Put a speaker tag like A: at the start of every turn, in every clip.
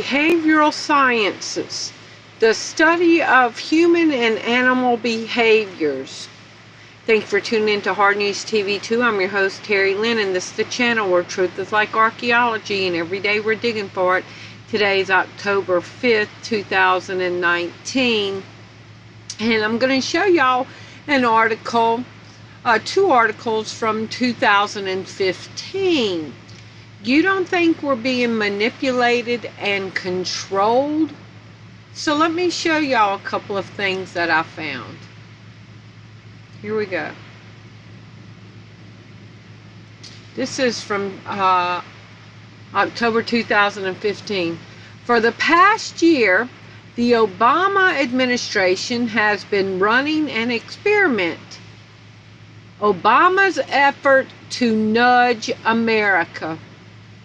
A: Behavioral sciences, the study of human and animal behaviors. Thanks for tuning in to Hard News TV 2. I'm your host, Terry Lynn, and this is the channel where truth is like archaeology, and every day we're digging for it. Today is October 5th, 2019, and I'm going to show y'all an article, two articles from 2015. You don't think we're being manipulated and controlled? So let me show y'all a couple of things that I found. Here we go. This is from October 2015. For the past year, the Obama administration has been running an experiment. Obama's effort to nudge America.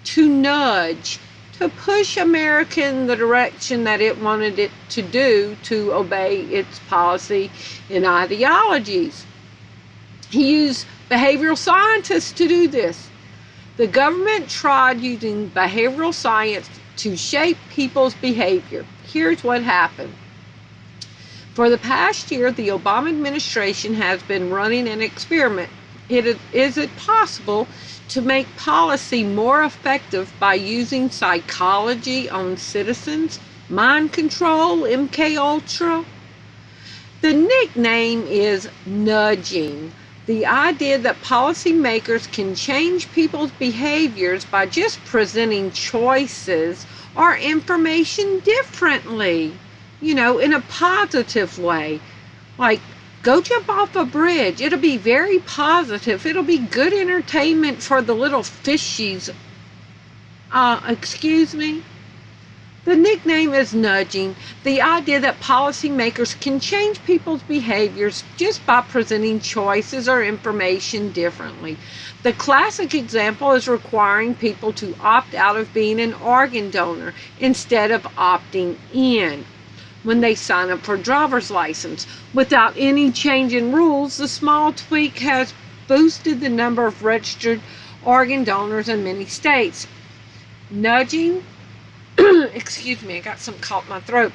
A: To push America in the direction that it wanted it to do, to obey its policy and ideologies. He used behavioral scientists to do this. The government tried using behavioral science to shape people's behavior. Here's what happened. For the past year, the Obama administration has been running an experiment. Is it possible to make policy more effective by using psychology on citizens? Mind control, MK Ultra? The nickname is nudging. The idea that policymakers can change people's behaviors by just presenting choices or information differently, in a positive way. Like, go jump off a bridge. It'll be very positive. It'll be good entertainment for the little fishies. Excuse me? The nickname is nudging. The idea that policymakers can change people's behaviors just by presenting choices or information differently. The classic example is requiring people to opt out of being an organ donor instead of opting in when they sign up for a driver's license. Without any change in rules, the small tweak has boosted the number of registered organ donors in many states. Nudging, excuse me, I got something caught in my throat.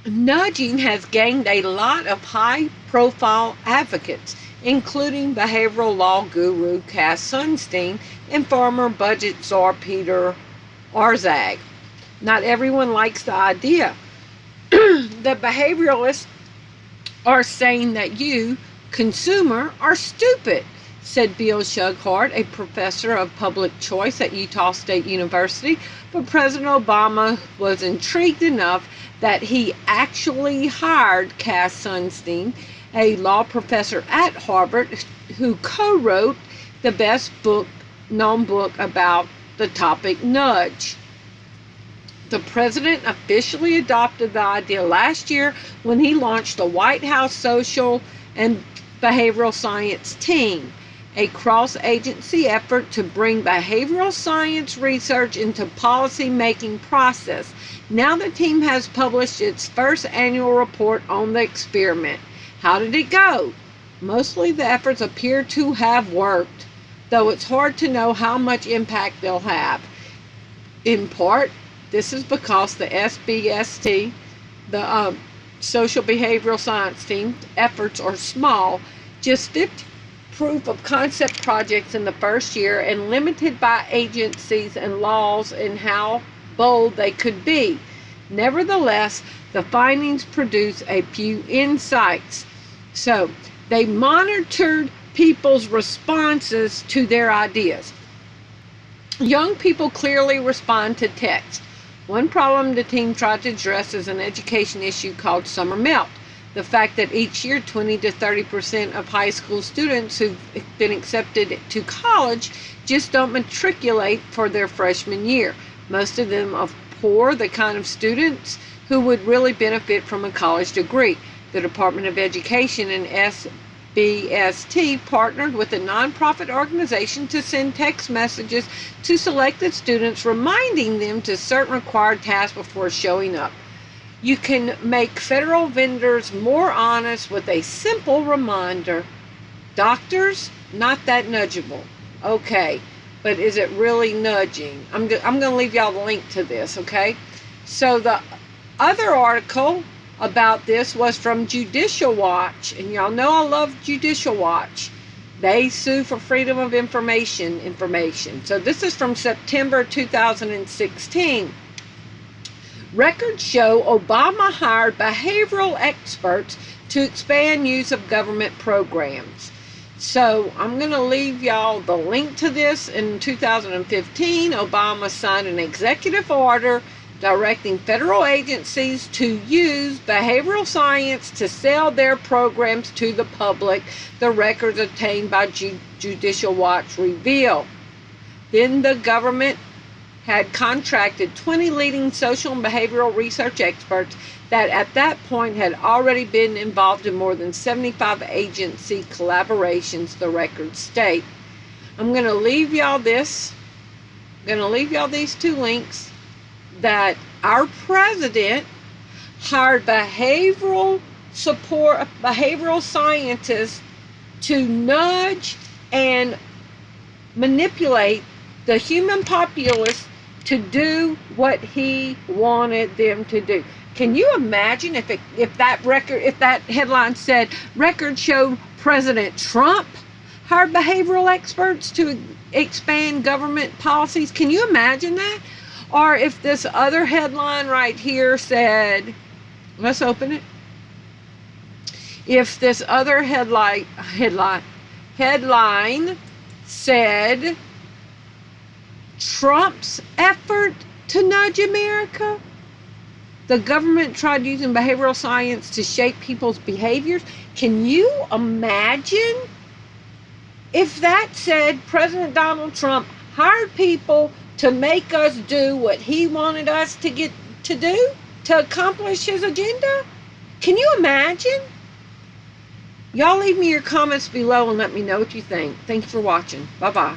A: Nudging has gained a lot of high-profile advocates, including behavioral law guru Cass Sunstein and former budget czar Peter Orszag. Not everyone likes the idea. The behavioralists are saying that you, consumer, are stupid, said Bill Shughart, a professor of public choice at Utah State University. But President Obama was intrigued enough that he actually hired Cass Sunstein, a law professor at Harvard, who co-wrote the best-known book about the topic, Nudge. The president officially adopted the idea last year when he launched the White House Social and Behavioral Science Team, a cross-agency effort to bring behavioral science research into policy-making process. Now the team has published its first annual report on the experiment. How did it go? Mostly the efforts appear to have worked, though it's hard to know how much impact they'll have. In part, this is because the SBST, the Social Behavioral Science Team, efforts are small, just 50 proof of concept projects in the first year, and limited by agencies and laws in how bold they could be. Nevertheless, the findings produce a few insights. So, they monitored people's responses to their ideas. Young people clearly respond to text. One problem the team tried to address is an education issue called summer melt. The fact that each year 20 to 30% of high school students who've been accepted to college just don't matriculate for their freshman year. Most of them are poor, the kind of students who would really benefit from a college degree. The Department of Education and SBST partnered with a nonprofit organization to send text messages to selected students, reminding them to certain required tasks before showing up. You can make federal vendors more honest with a simple reminder. Doctors, not that nudgeable. Okay, but is it really nudging? I'm going to leave y'all the link to this, okay? So the other article about this was from Judicial Watch, and y'all know I love Judicial Watch. They sue for freedom of information. So this is from September 2016. Records show Obama hired behavioral experts to expand use of government programs. So I'm going to leave y'all the link to this. In 2015, Obama signed an executive order directing federal agencies to use behavioral science to sell their programs to the public, the records obtained by Judicial Watch reveal. Then the government had contracted 20 leading social and behavioral research experts that at that point had already been involved in more than 75 agency collaborations, the records state. I'm going to leave y'all this. I'm going to leave y'all these two links that our president hired behavioral scientists to nudge and manipulate the human populace to do what he wanted them to do. Can you imagine if that headline said records show President Trump hired behavioral experts to expand government policies? Can you imagine that? Or if this other headline right here said, let's open it. If this other headline said Trump's effort to nudge America, the government tried using behavioral science to shape people's behaviors. Can you imagine if that said President Donald Trump hired people to make us do what he wanted us to do to accomplish his agenda? Can you imagine? Y'all leave me your comments below and let me know what you think. Thank you for watching. Bye-bye.